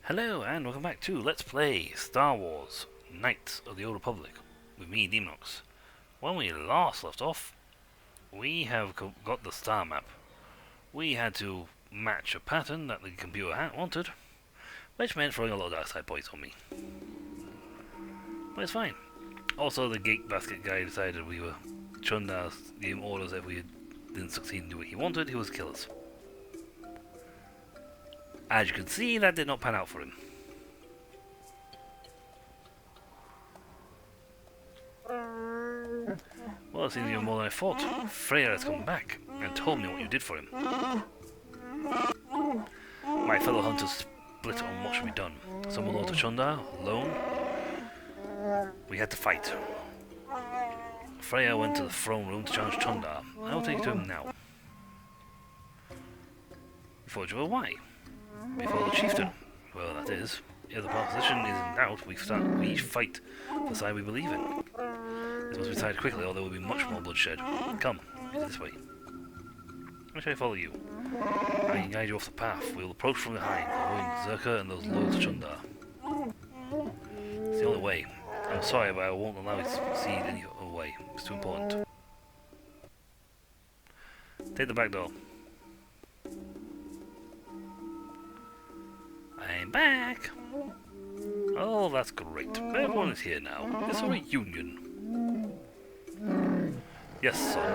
Hello and welcome back to Let's Play Star Wars Knights of the Old Republic with me, Demonox. When we last left off, we have got the star map. We had to match a pattern that the computer wanted, which meant throwing a lot of dark side points on me. But it's fine. Also, the gate basket guy decided we were Chundar's gave him orders that if we didn't succeed in doing what he wanted, he was kill us. As you can see, that did not pan out for him. Well, it seems even more than I thought. Freya has come back and told me what you did for him. My fellow hunters split on what should be done. Some were Lord of Chundar, alone. We had to fight. Freya went to the throne room to challenge Chundar. I will take you to him now. Before you, why? Before the chieftain. Well, that is. If the proposition is in doubt, we each fight for the side we believe in. This must be decided quickly, or there will be much more bloodshed. Come, it is this way. Why should I follow you? I can guide you off the path. We will approach from behind, avoiding Zerka and those loyal to Chundar. It's the only way. I'm sorry, but I won't allow you to succeed any other way. It's too important. Take the back door. I'm back! Oh, that's great. Everyone is here now. It's a reunion. Yes, son.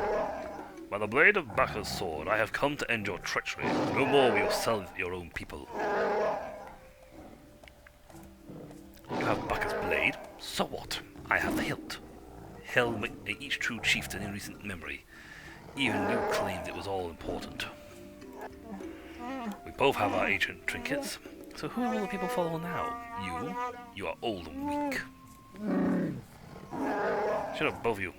By the blade of Baccha's sword, I have come to end your treachery. No more will you sell your own people. You have Baccha's blade? So what? I have the hilt. Held by each true chieftain in recent memory. Even you claimed it was all important. We both have our ancient trinkets. So who will the people follow now? You? You are old and weak. Shut up, both of you.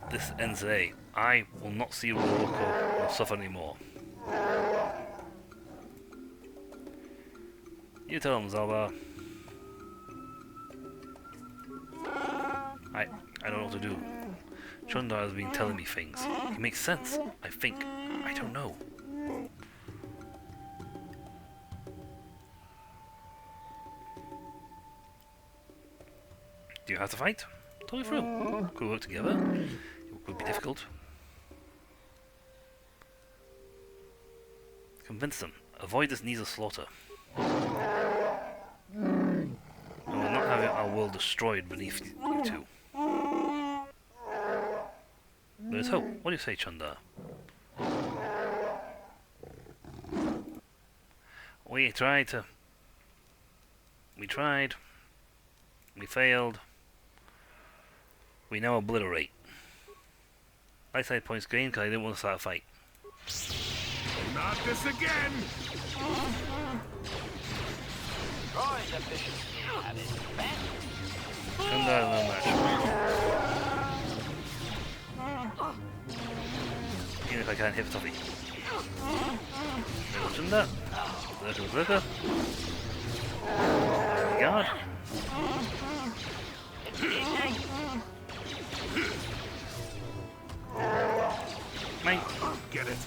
This ends today. I will not see Roroko or suffer anymore. You tell him, Zalbar. I don't know what to do. Chundar has been telling me things. It makes sense, I think. I don't know. Do you have to fight? Talk me through. Could we work together? It would be difficult. Convince them. Avoid this needless slaughter. We will not have our world destroyed beneath you two. There is hope. What do you say, Chundar? We tried. We failed. We now obliterate. Light side points gained because I didn't want to start a fight. Not this again! Roy's efficiency at its best. Chundar, no match. Even if I can't hit Tuffy. There's Chundar. There's Zerka. Oh my god. Mate. Get it.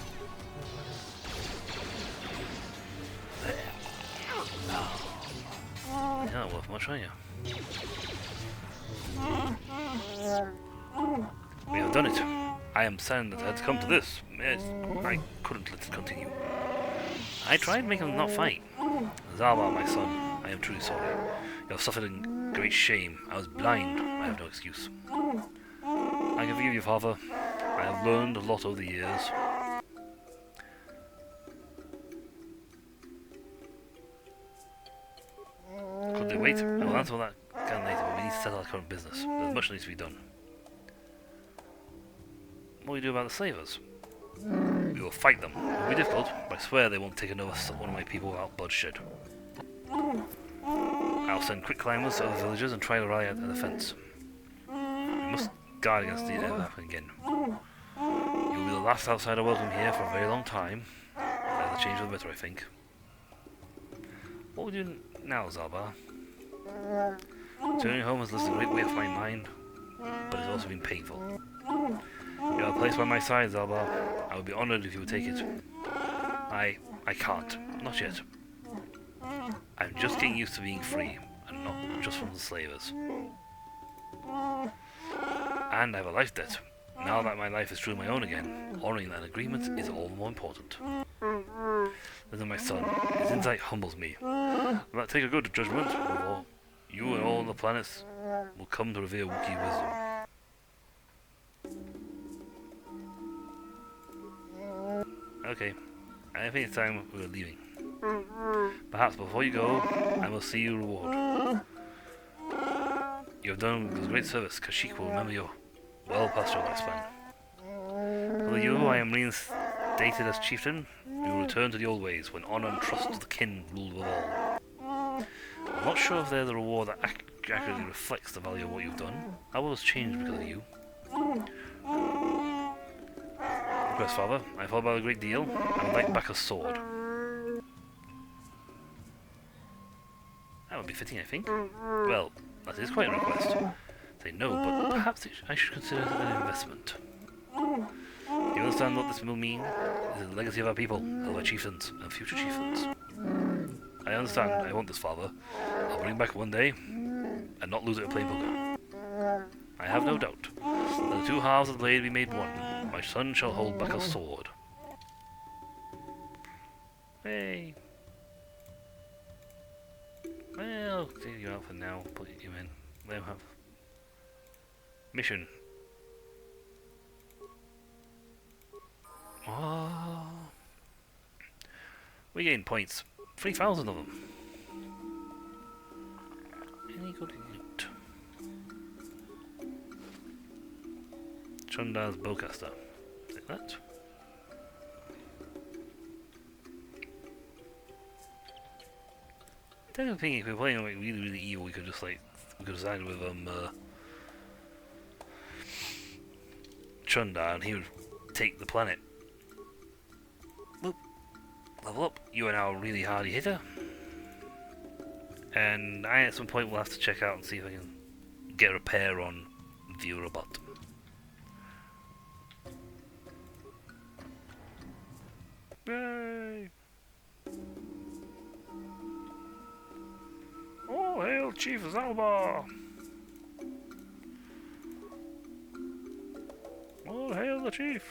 You're not worth much, are you? We have done it. I am saddened that it had to come to this. I couldn't let it continue. I tried making them not fight. Zalbar, my son, I am truly sorry. You have suffered in great shame. I was blind. I have no excuse. I can forgive you, father. I have learned a lot over the years. Could they wait? I will answer that again later, but we need to settle our current business. There's much that needs to be done. What will we do about the slavers? We will fight them. It will be difficult, but I swear they won't take another one of my people without bloodshed. I'll send quick climbers to other villages and try to rally out the defense. We must guard against it ever happen again. You will be the last outsider welcome here for a very long time. That'll change for the better, I think. What will we do now, Zalbar? Returning home has lifted a great weight off my mind, but it's also been painful. You have a place by my side, Zalbar. I would be honored if you would take it. I can't. Not yet. I I'm just getting used to being free, and not just from the slavers. And I have a life debt. Now that my life is truly my own again, honouring that agreement is all the more important. Listen, my son, his insight humbles me. Will that take a good judgment, or you and all the planets will come to revere Wookiee wisdom. Okay, I think it's time we are leaving. Perhaps before you go, I will see your reward. You have done a great service. Kashyyyk will remember you well past your lifespan. For you, I am reinstated as chieftain. We will return to the old ways, when honour and trust to the kin rule above all. I'm not sure if they're the reward that accurately reflects the value of what you've done. How will this change because of you? Request, Father. I thought about a great deal. I would like back a sword. That would be fitting, I think. Well, that is quite a request. Say no, but perhaps I should consider it an investment. Do you understand what this will mean? It is the legacy of our people, of our chieftains, and future chieftains. I understand. I want this, Father. I'll bring it back one day, and not lose it at plain poker. I have no doubt. Let the two halves of the blade be made one. My son shall hold back a sword. Hey. Well, I'll take you out for now. Put you in. Let him have mission. Oh. We gain points. 3,000 of them. Any good loot? Chundar's bowcaster. Is it that? I don't think if we're playing like really evil, we could just like side with Chundar and he would take the planet. Whoop. Level up. You are now a really hardy hitter. And I at some point will have to check out and see if I can get a repair on the robot. Yay! All hail Chief Zalbar! All hail the chief!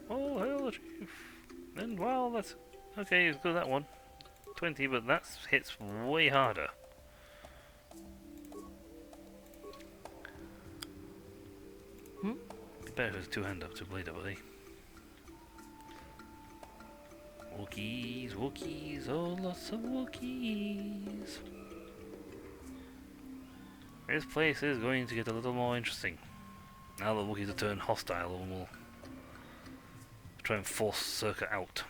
All hail the chief! And well, that's okay. Let's go that one. 20, but that hits way harder. Better if it's two-hand up, two-blade up, eh? Wookiees, Wookiees, oh lots of Wookiees. This place is going to get a little more interesting. Now the Wookiees have turned hostile and will try and force Circa out.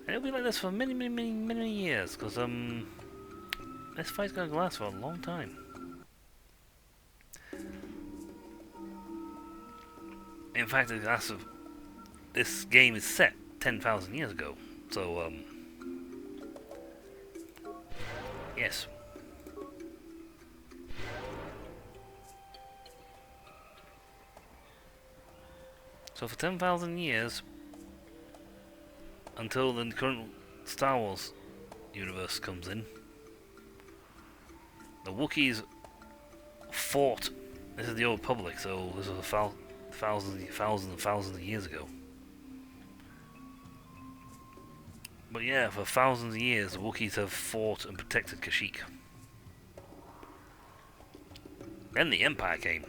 And it'll be like this for many years, because this fight's going to last for a long time. In fact, this game is set 10,000 years ago, so yes. So for 10,000 years, until the current Star Wars universe comes in, the Wookiees fought. This is the Old Republic, so this was thousands of years ago. But yeah, for thousands of years, the Wookiees have fought and protected Kashyyyk. Then the Empire came.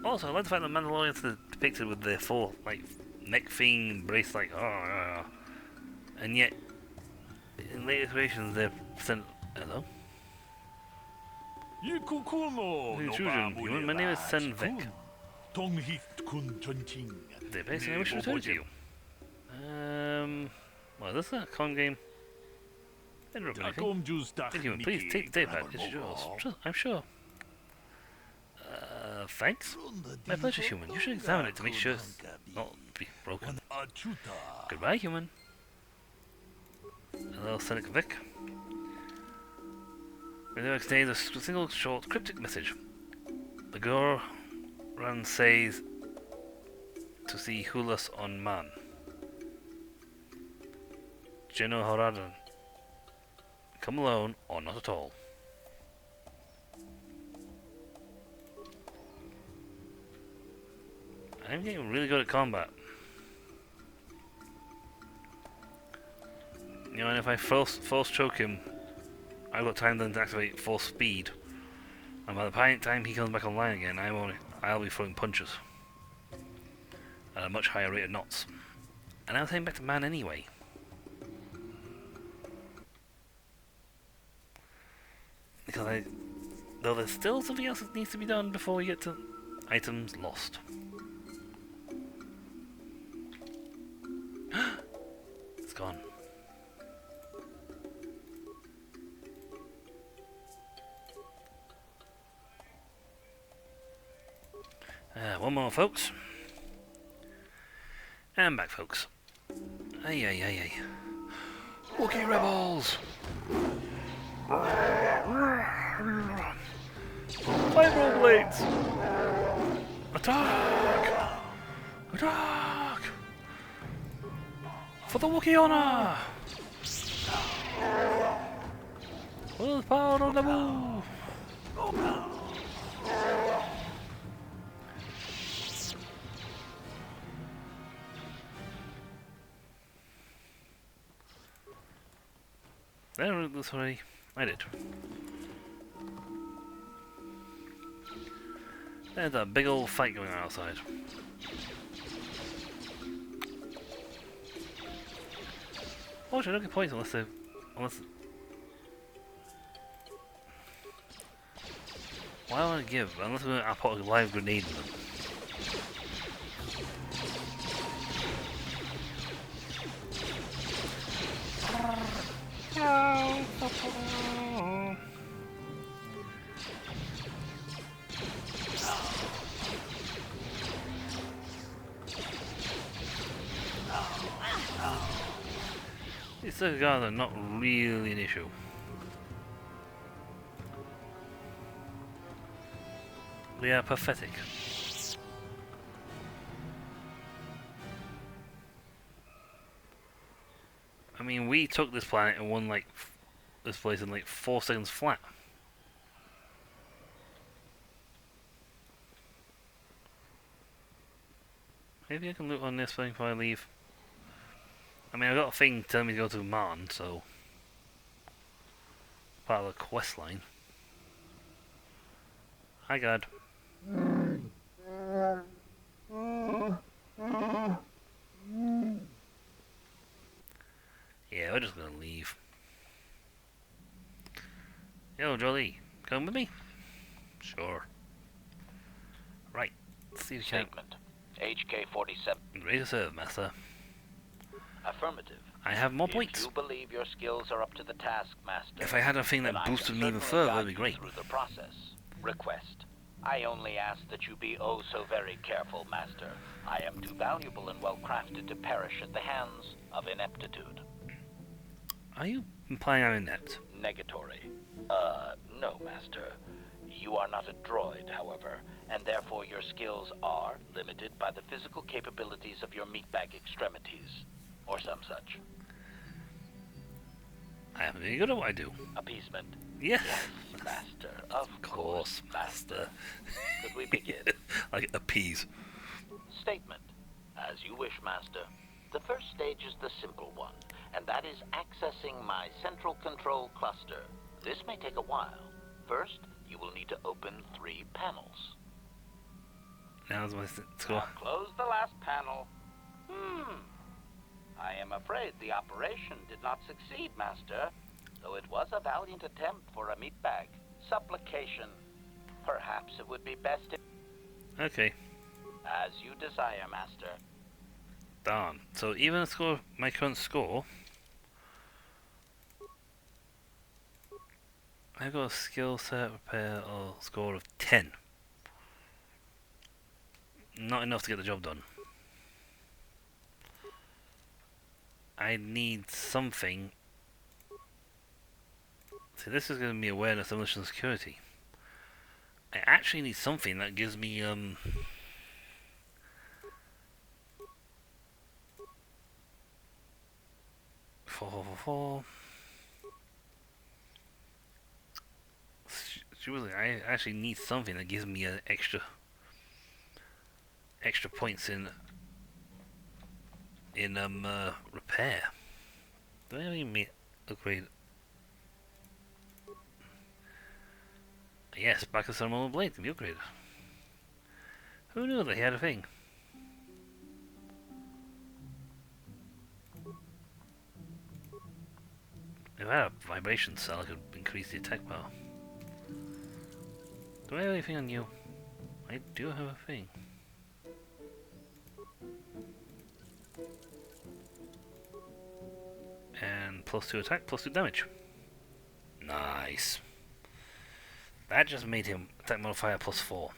Also, I like the fact that Mandalorians are depicted with their full, like, neck thing, embrace, like, and yet, in later iterations, they're sent. Hello? Intrusion. My name is Sen Vec. The base, I wish to return to you. Well, this is a con game. Interrupt anything. Human, please take the daypad. It's yours. I'm sure. Thanks. My pleasure, human. You should examine it to make sure it's not broken. Goodbye, human. Hello, Seneca Vic. There contains a single short cryptic message. The girl Ran says to see Hulas on Man. Geno Horadan. Come alone or not at all. I'm getting really good at combat. You know, and if I force choke him, I've got time then to activate full speed. And by the time he comes back online again, I'll be throwing punches. At a much higher rate of knots. And I'll take him back to man anyway. Because though there's still something else that needs to be done before we get to items lost. It's gone. One more, folks. And back, folks. Ay, ay, ay, ay. Wookiee rebels! Fire blades! Attack! Attack! For the Wookiee honor! Full power on the move! There, that's already. I did. There's a big old fight going on outside. Oh, I don't get points unless. Why do I want to give? Unless I put a live grenade in them. These circuit guards are not really an issue. They are pathetic. I mean, we took this planet and won like this place in like 4 seconds flat. Maybe I can loot on this thing before I leave. I mean, I've got a thing telling me to go to Marn, so part of the quest line. Hi, God. Yeah, we're just gonna leave. Yo, Jolie, come with me? Sure. Right, let's see if we can. Statement. HK-47. Ready to serve, Master. Affirmative. I have more If points. you believe your skills are up to the task, Master, If I had a thing then that I can boosted me even certainly further, guide that'd be you great. through the process. Request. I only ask that you be oh so very careful, Master. I am too valuable and well crafted to perish at the hands of ineptitude. Are you implying I'm inept? Negatory. No, Master. You are not a droid, however, and therefore your skills are limited by the physical capabilities of your meatbag extremities, or some such. I am very good at what I do. Appeasement. Yes. Yes, Master. Of course, Master. Could we begin? Like appease. Statement. As you wish, Master. The first stage is the simple one, and that is accessing my central control cluster. This may take a while. First, you will need to open 3 panels. Now's my score. Now close the last panel. I am afraid the operation did not succeed, Master, though it was a valiant attempt for a meatbag. Supplication. Perhaps it would be best if... Okay. As you desire, Master. Darn. So even my current score, I've got a skill set repair or score of 10. Not enough to get the job done. I need something. See, this is going to be awareness, demolition, security. I actually need something that gives me, 4. Seriously, I actually need something that gives me extra points in repair. Do I have any upgrade? Yes, back to ceremonial blade can be upgraded. Who knew that he had a thing? If I had a vibration cell, I could increase the attack power. Do I have anything on you? I do have a thing. And +2 attack, +2 damage. Nice. That just made him attack modifier +4.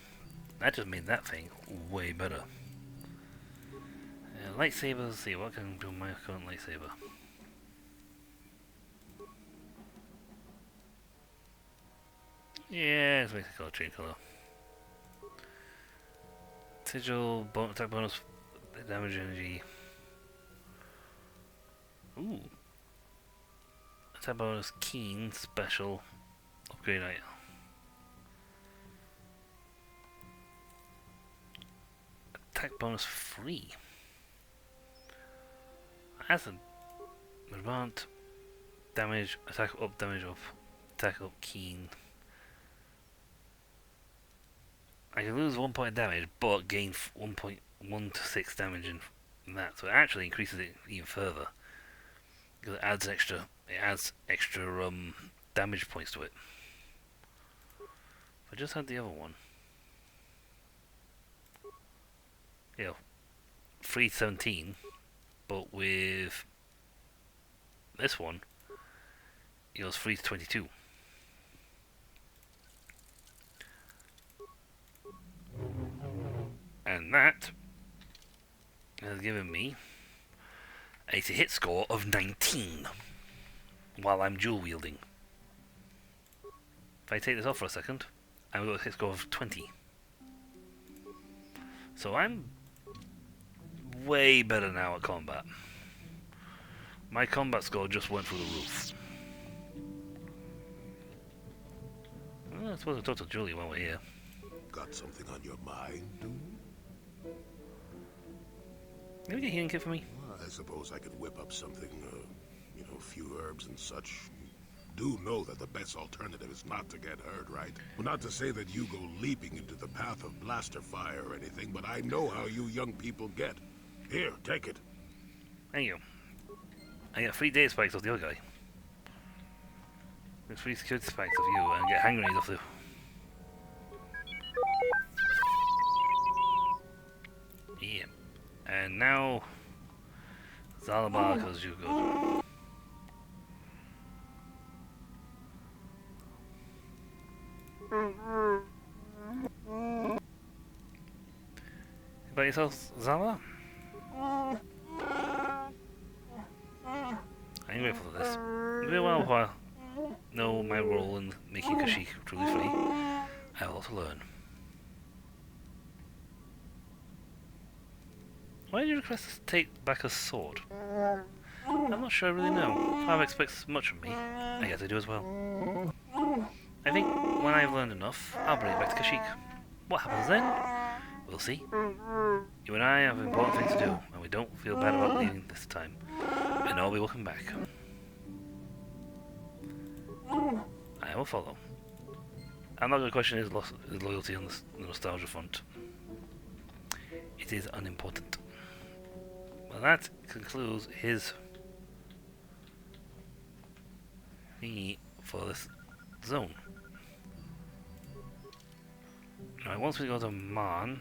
That just made that thing way better. Lightsabers, let's see what can I do with my current lightsaber. Yeah, let's make the color change color. Sigil, attack bonus, damage energy. Ooh. Attack bonus, keen, special, upgrade item. Attack bonus free. That's an advanced damage, attack up, damage up, attack up, keen. I can lose 1 point of damage, but gain 1.1 to 6 damage in that, so it actually increases it even further because it adds extra damage points to it. If I just had the other one, yeah, 317, but with this one, it goes 322. And that has given me a hit score of 19 while I'm dual wielding. If I take this off for a second, I've got a hit score of 20. So I'm way better now at combat. My combat score just went through the roof. Well, I suppose I'll talk to Julie while we're here. Got something on your mind, dude? Can you get a healing kit for me? Well, I suppose I could whip up something, you know, a few herbs and such. Do know that the best alternative is not to get hurt, right? Well, not to say that you go leaping into the path of blaster fire or anything, but I know how you young people get. Here, take it. Thank you. I get 3 data spikes off the other guy. Get 3 security spikes off you, and get hand grenades off the... Yeah. And now... Zalabar, because you go... About yourself, Zalabar? I'm grateful for this. It'll be a while before I know my role in making Kashyyyk truly free. I have a lot to learn. Why did you request us to take back a sword? I'm not sure I really know. Father expects much of me. I guess I do as well. I think when I've learned enough, I'll bring it back to Kashyyyk. What happens then? We'll see. You and I have an important thing to do, and we don't feel bad about leaving this time. I know we will come back. I will follow. I'm not going to question his loyalty on the nostalgia front. It is unimportant. Well, that concludes his thingy for this zone. Now, once we go to Marn,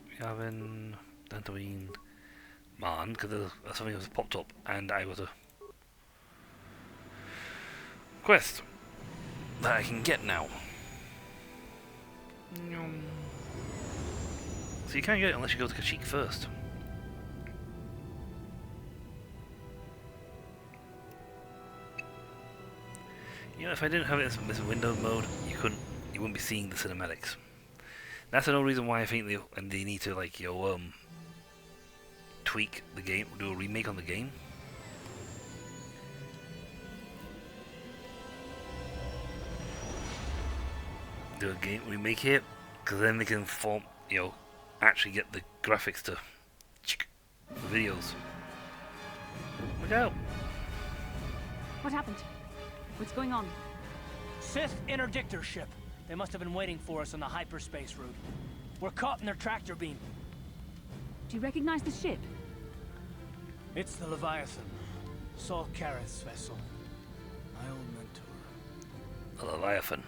we have in Dantooine Marn, because there's something that's popped up, and I got a quest that I can get now. So you can't get it unless you go to Kashyyyk first. You know, if I didn't have it in this window mode, you couldn't you wouldn't be seeing the cinematics. That's another reason why I think they need to like tweak the game, do a remake on the game. Do a game remake here, because then they can actually get the graphics to the videos. Look out! What happened? What's going on? Sith interdictor ship. They must have been waiting for us on the hyperspace route. We're caught in their tractor beam. Do you recognize the ship? It's the Leviathan. Saul Kareth's vessel. My old mentor. The Leviathan.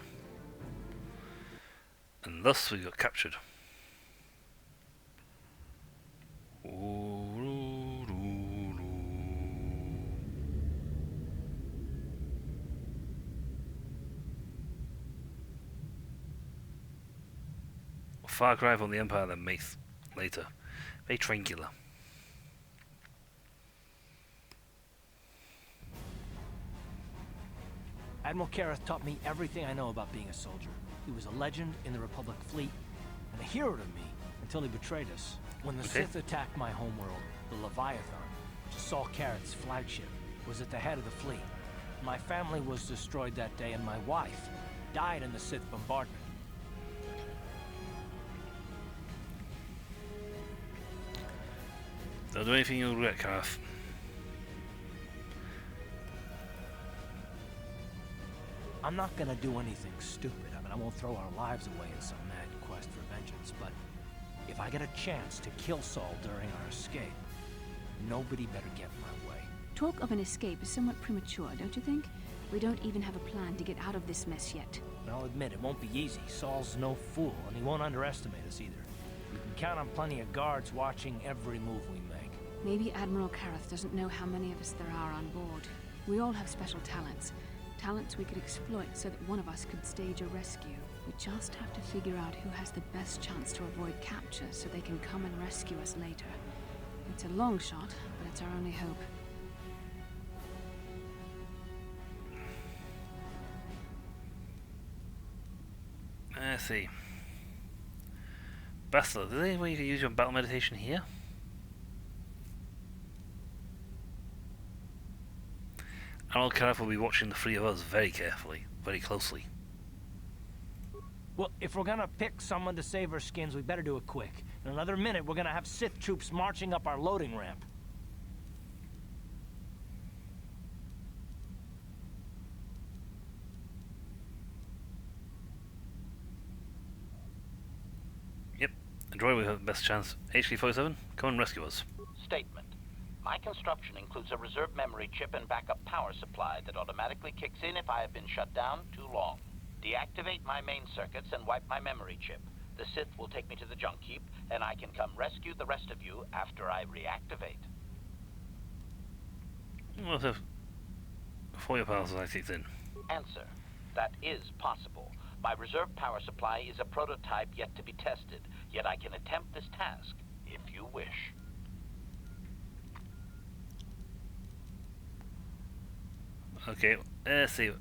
And thus we got captured. Far cry from the Empire than Mace later. Very tranquil. Admiral Kareth taught me everything I know about being a soldier. He was a legend in the Republic fleet, and a hero to me until he betrayed us. When the Sith attacked my homeworld, the Leviathan, which is Saul Kareth's flagship, was at the head of the fleet. My family was destroyed that day, and my wife died in the Sith bombardment. Don't do anything you'll regret, Kareth. I'm not gonna do anything stupid. I mean, I won't throw our lives away in some mad quest for vengeance, but if I get a chance to kill Saul during our escape, nobody better get in my way. Talk of an escape is somewhat premature, don't you think? We don't even have a plan to get out of this mess yet. I'll admit, it won't be easy. Saul's no fool, and he won't underestimate us either. You can count on plenty of guards watching every move we make. Maybe Admiral Kareth doesn't know how many of us there are on board. We all have special talents. Talents we could exploit so that one of us could stage a rescue. We just have to figure out who has the best chance to avoid capture so they can come and rescue us later. It's a long shot, but it's our only hope. I see. Bastard, is there any way you can use your battle meditation here? Admiral Kareth will be watching the three of us very carefully, very closely. Well, if we're gonna pick someone to save our skins, we better do it quick. In another minute, we're gonna have Sith troops marching up our loading ramp. Yep, Android, we have the best chance. HK-47, come and rescue us. Statement. My construction includes a reserve memory chip and backup power supply that automatically kicks in if I have been shut down too long. Deactivate my main circuits and wipe my memory chip. The Sith will take me to the junk heap, and I can come rescue the rest of you after I reactivate. What if before your power supply kicks in? Answer. That is possible. My reserve power supply is a prototype yet to be tested, yet I can attempt this task, if you wish. Okay, let's see.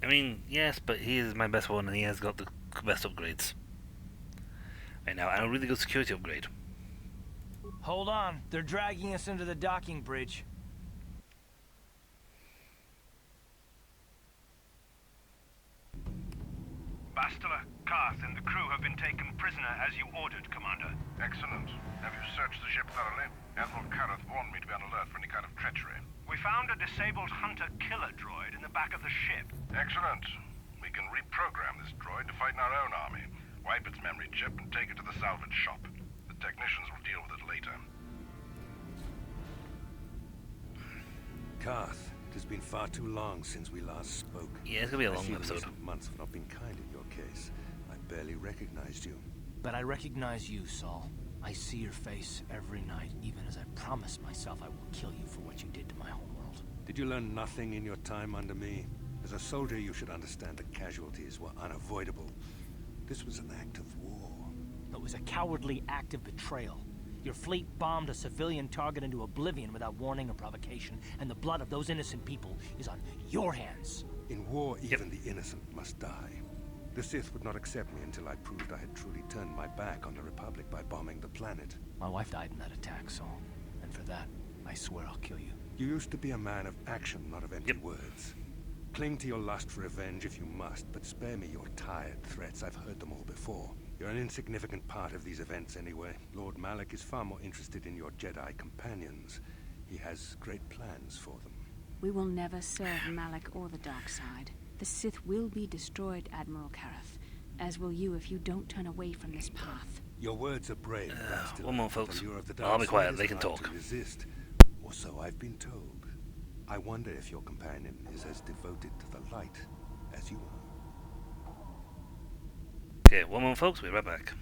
I mean, yes, but he is my best one and he has got the best upgrades. Right now, and a really good security upgrade. Hold on, they're dragging us into the docking bridge. Bastila, Karth, and the crew have been taken prisoner as you ordered, Commander. Excellent. Have you searched the ship thoroughly? Admiral Kareth warned me to be on alert for any kind of treachery. We found a disabled hunter-killer droid in the back of the ship. Excellent. We can reprogram this droid to fight in our own army. Wipe its memory chip and take it to the salvage shop. The technicians will deal with it later. Karth, it has been far too long since we last spoke. Yeah, it's gonna be a long I see episode. recent months have not been kind in your case. I barely recognized you. But I recognize you, Saul. I see your face every night, even as I promise myself I will kill you for what you did to my homeworld. Did you learn nothing in your time under me? As a soldier, you should understand that casualties were unavoidable. This was an act of war. It was a cowardly act of betrayal. Your fleet bombed a civilian target into oblivion without warning or provocation, and the blood of those innocent people is on your hands. In war, even the innocent must die. The Sith would not accept me until I proved I had truly turned my back on the Republic by bombing the planet. My wife died in that attack, Saul. And for that, I swear I'll kill you. You used to be a man of action, not of empty words. Cling to your lust for revenge if you must, but spare me your tired threats. I've heard them all before. You're an insignificant part of these events anyway. Lord Malak is far more interested in your Jedi companions. He has great plans for them. We will never serve Malak or the dark side. The Sith will be destroyed, Admiral Kareth, as will you if you don't turn away from this path. Your words are brave, but still, one more, folks. the lure of the I'll dark be side quiet, is they can hard talk. to resist, or so I've been told. I wonder if your companion is as devoted to the light as you are. Okay, one more, folks. We'll be right back.